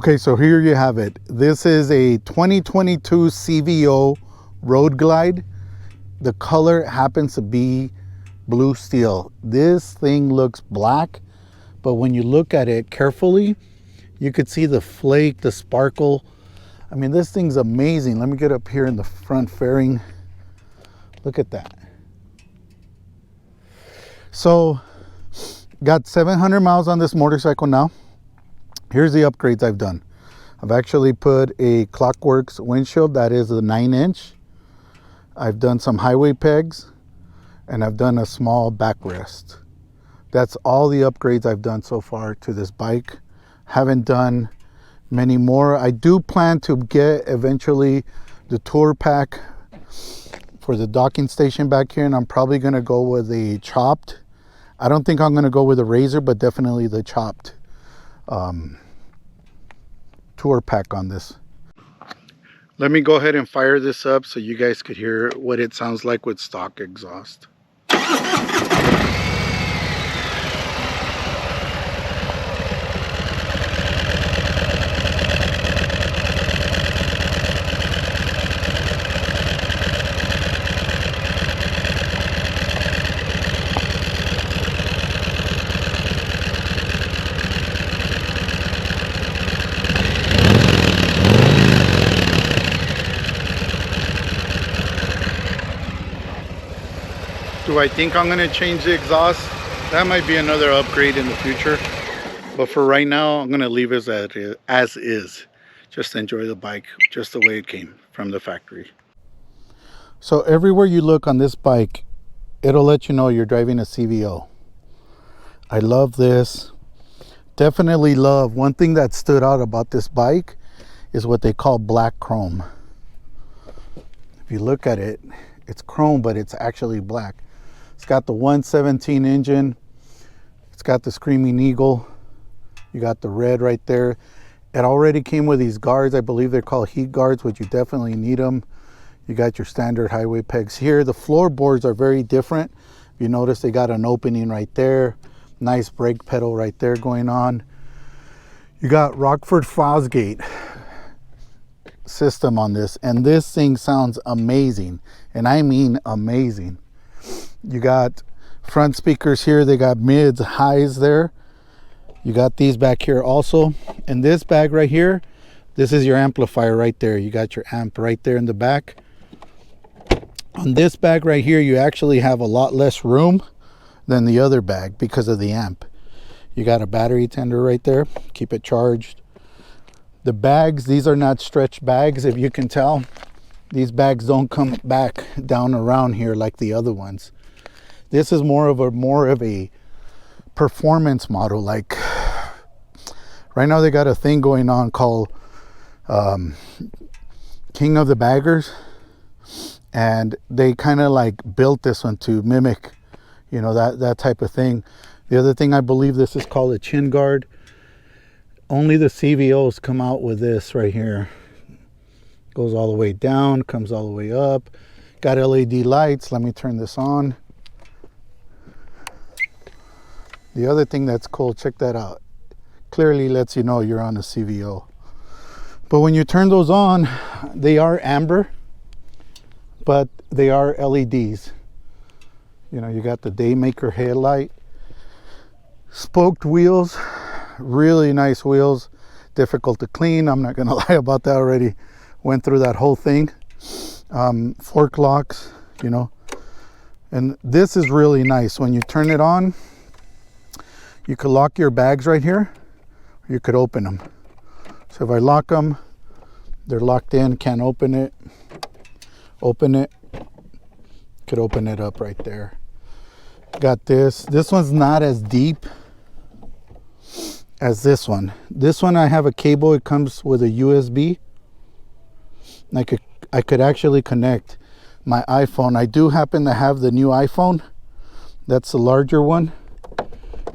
Okay, so here you have it. This is a 2022 CVO Road Glide. The color happens to be blue steel. This thing looks black, but when you look at it carefully, you could see the flake, the sparkle. I mean, this thing's amazing. Let me get up here in the front fairing. Look at that. So, got 700 miles on this motorcycle now. Here's the upgrades I've done. I've actually put a Clockworks windshield, that is a 9-inch. I've done some highway pegs, and I've done a small backrest. That's all the upgrades I've done so far to this bike. Haven't done many more. I do plan to get eventually the tour pack for the docking station back here, and I'm probably gonna go with a chopped. I don't think I'm gonna go with a razor, but definitely the chopped tour pack on this. Let me go ahead and fire this up so you guys could hear what it sounds like with stock exhaust. Do I think I'm gonna change the exhaust? That might be another upgrade in the future. But for right now, I'm gonna leave it as is. Just enjoy the bike just the way it came from the factory. So everywhere you look on this bike, it'll let you know you're driving a CVO. I love this. Definitely love. One thing that stood out about this bike is what they call black chrome. If you look at it, it's chrome, but it's actually black. It's got the 117 engine. It's got the Screaming Eagle. You got the red right there. It already came with these guards. I believe they're called heat guards, which you definitely need them. You got your standard highway pegs here. The floorboards are very different. If you notice, they got an opening right there. Nice brake pedal right there going on. You got Rockford Fosgate system on this, and this thing sounds amazing, and I mean amazing. You got front speakers here. They got mids, highs there. You got these back here also. And this bag right here, this is your amplifier right there. You got your amp right there in the back. On this bag right here, you actually have a lot less room than the other bag because of the amp. You got a battery tender right there. Keep it charged. The bags, these are not stretch bags, if you can tell. These bags don't come back down around here like the other ones. This is more of a performance model. Like right now they got a thing going on called King of the Baggers, and they kind of like built this one to mimic, you know, that type of thing. The other thing, I believe this is called a chin guard. Only the CVOs come out with this right here. Goes all the way down, comes all the way up. Got LED lights. Let me turn this on. The other thing that's cool, check that out. Clearly lets you know you're on a CVO. But when you turn those on, they are amber, but they are LEDs. You know, you got the Daymaker headlight. Spoked wheels, really nice wheels. Difficult to clean, I'm not gonna lie about that already. Went through that whole thing. Fork locks, you know. And this is really nice. When you turn it on, you could lock your bags right here, or you could open them. So if I lock them, They're locked in, can't open it. Open it. Could open it up right there. Got this. This one's not as deep as this one. This one I have a cable. It comes with a USB. I could actually connect my iPhone. I do happen to have the new iPhone. That's the larger one.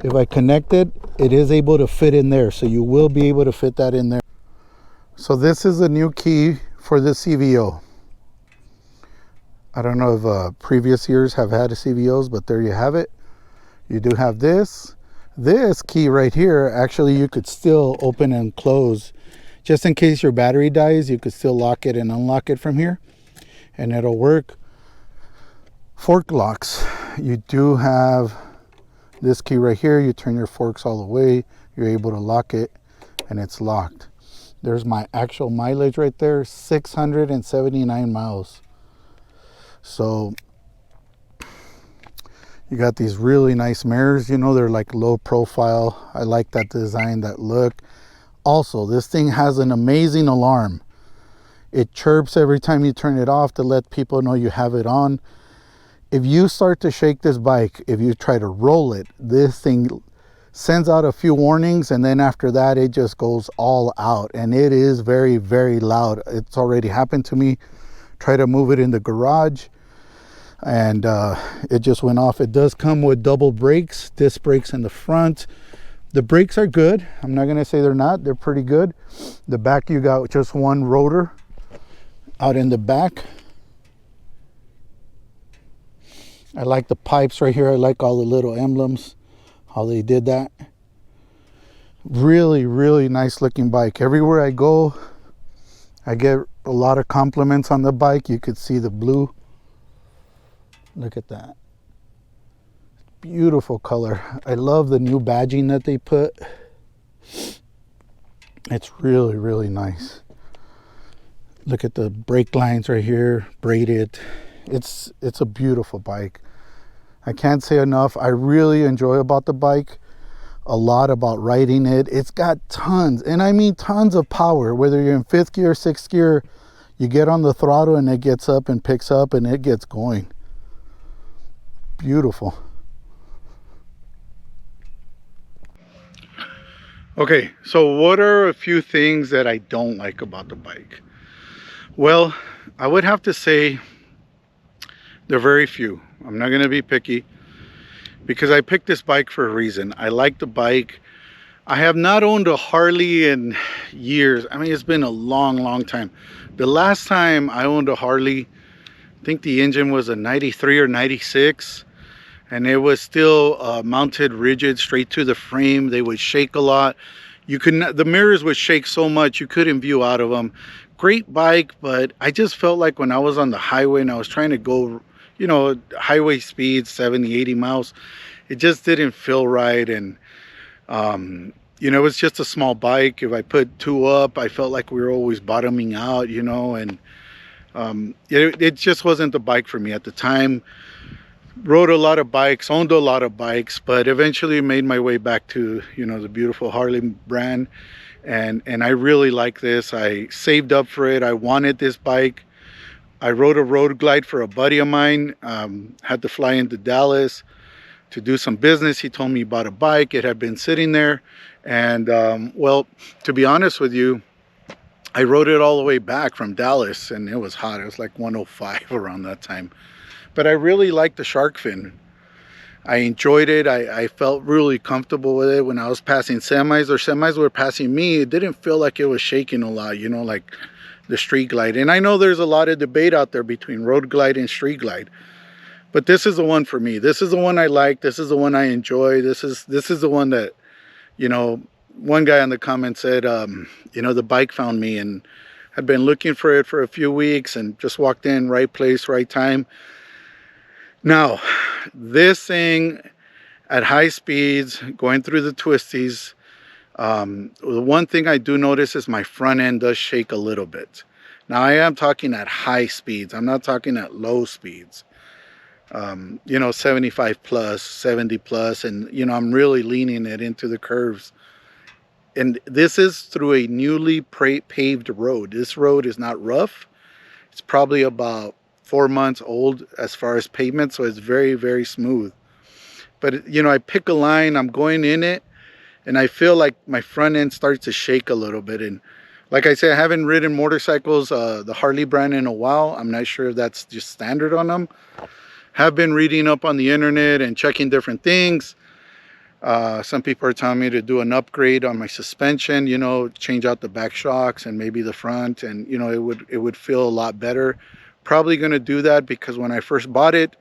If I connect it, it is able to fit in there. So you will be able to fit that in there. So this is a new key for the CVO. I don't know if previous years have had a CVOs, but there you have it. You do have this. This key right here, actually you could still open and close. Just in case your battery dies, you could still lock it and unlock it from here. And it'll work. Fork locks. You do have this key right here. You turn your forks all the way. You're able to lock it and it's locked. There's my actual mileage right there, 679 miles. So you got these really nice mirrors, you know, they're like low profile. I like that design, that look. Also, this thing has an amazing alarm. It chirps every time you turn it off to let people know you have it on. If you start to shake this bike, if you try to roll it, this thing sends out a few warnings, and then after that it just goes all out, and it is very, very loud. It's already happened to me. Try to move it in the garage and it just went off. It does come with double brakes, disc brakes in the front. The brakes are good. I'm not gonna say they're not. They're pretty good. The back, you got just one rotor out in the back. I like the pipes right here. I like all the little emblems, how they did that. Really, really nice looking bike. Everywhere I go, I get a lot of compliments on the bike. You could see the blue. Look at that. Beautiful color. I love the new badging that they put. It's really, really nice. Look at the brake lines right here, braided. It's a beautiful bike. I can't say enough. I really enjoy about the bike. A lot about riding it. It's got tons, and I mean tons of power. Whether you're in 5th gear, 6th gear, you get on the throttle and it gets up and picks up and it gets going. Beautiful. Okay, so what are a few things that I don't like about the bike? Well, I would have to say there are very few. I'm not going to be picky because I picked this bike for a reason. I like the bike. I have not owned a Harley in years. I mean, it's been a long, long time. The last time I owned a Harley, I think the engine was a 93 or 96. And it was still mounted rigid straight to the frame. They would shake a lot. You couldn't, the mirrors would shake so much you couldn't view out of them. Great bike, but I just felt like when I was on the highway and I was trying to go, you know, highway speeds, 70, 80 miles, it just didn't feel right. And, you know, it was just a small bike. If I put 2 up, I felt like we were always bottoming out, you know, and it just wasn't the bike for me at the time. Rode a lot of bikes, owned a lot of bikes, but eventually made my way back to, you know, the beautiful Harley brand. And I really like this. I saved up for it. I wanted this bike. I rode a Road Glide for a buddy of mine. Had to fly into Dallas to do some business. He told me about a bike. It had been sitting there. And well, to be honest with you, I rode it all the way back from Dallas, and it was hot. It was like 105 around that time. But I really liked the shark fin. I enjoyed it. I felt really comfortable with it when I was passing semis, or semis were passing me. It didn't feel like it was shaking a lot, you know, like the Street Glide. And I know there's a lot of debate out there between Road Glide and Street Glide, but this is the one for me. This is the one I like. This is the one I enjoy. This is the one that, you know, one guy in the comments said, you know, the bike found me, and I'd been looking for it for a few weeks and just walked in, right place, right time. Now, this thing at high speeds, going through the twisties, the one thing I do notice is my front end does shake a little bit. Now, I am talking at high speeds. I'm not talking at low speeds. You know, 75 plus, 70 plus, and, you know, I'm really leaning it into the curves. and this is through a newly paved road. This road is not rough. It's probably about 4 months old as far as pavement, so it's very, very smooth. But you know, I pick a line, I'm going in it, and I feel like my front end starts to shake a little bit. And like I said, I haven't ridden motorcycles, the Harley brand, in a while. I'm not sure if that's just standard on them. Have been reading up on the internet and checking different things. Some people are telling me to do an upgrade on my suspension, you know, change out the back shocks and maybe the front, and you know, it would feel a lot better. Probably going to do that because when I first bought it,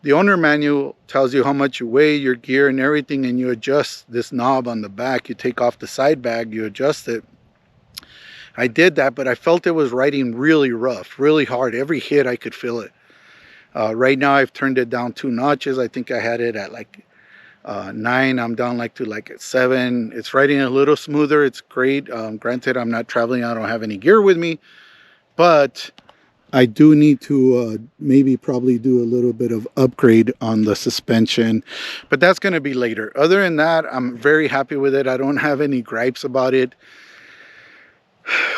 the owner manual tells you how much you weigh, your gear and everything, and you adjust this knob on the back. You take off the side bag, you adjust it. I did that, but I felt it was riding really rough, really hard. Every hit I could feel it. Right now I've turned it down 2 notches. I think I had it at like 9. I'm down like to like at 7. It's riding a little smoother. It's great. Granted, I'm not traveling. I don't have any gear with me, but I do need to maybe probably do a little bit of upgrade on the suspension, but that's going to be later. Other than that, I'm very happy with it. I don't have any gripes about it.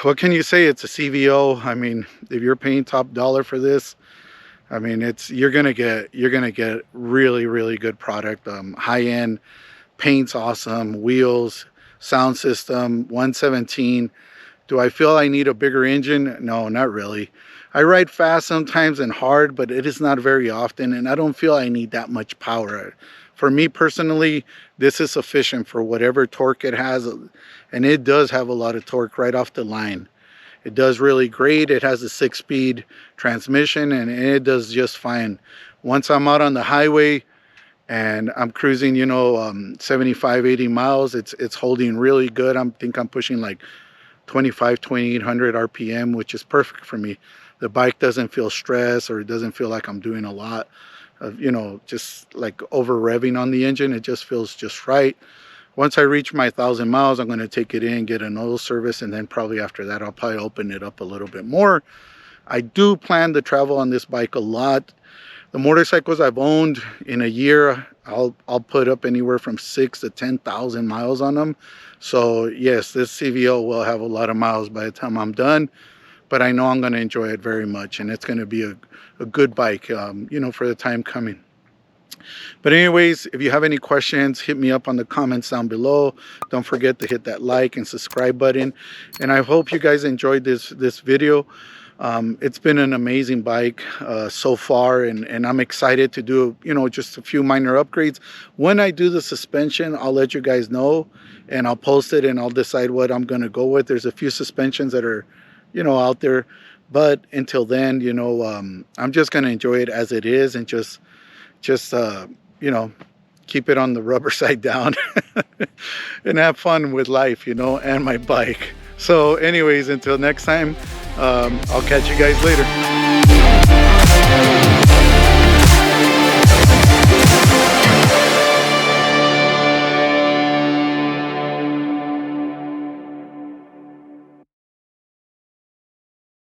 What can you say? It's a CVO. I mean, if you're paying top dollar for this, I mean, you're gonna get really, really good product. High end, paint's awesome, wheels, sound system, 117. Do I feel I need a bigger engine? No, not really. I ride fast sometimes and hard, but it is not very often, and I don't feel I need that much power. For me personally, this is sufficient for whatever torque it has, and it does have a lot of torque right off the line. It does really great. It has a 6-speed transmission, and it does just fine. Once I'm out on the highway and I'm cruising, you know, 75, 80 miles, it's holding really good. I think I'm pushing like 2,800 RPM, which is perfect for me. The bike doesn't feel stressed, or it doesn't feel like I'm doing a lot of, you know, just like over revving on the engine. It just feels just right. Once I reach my 1,000 miles, I'm going to take it in, get an oil service, and then probably after that, I'll probably open it up a little bit more. I do plan to travel on this bike a lot. The motorcycles I've owned in a year, I'll put up anywhere from 6,000 to 10,000 miles on them. So yes, this CVO will have a lot of miles by the time I'm done, but I know I'm going to enjoy it very much, and it's going to be a good bike, you know, for the time coming. But anyways, if you have any questions, hit me up on the comments down below. Don't forget to hit that like and subscribe button. And I hope you guys enjoyed this video. It's been an amazing bike so far, and I'm excited to do, you know, just a few minor upgrades. When I do the suspension, I'll let you guys know, and I'll post it, and I'll decide what I'm going to go with. There's a few suspensions that are, you know, out there, but until then, you know, I'm just going to enjoy it as it is, and just you know, keep it on the rubber side down and have fun with life, you know, and my bike. So anyways, until next time, I'll catch you guys later.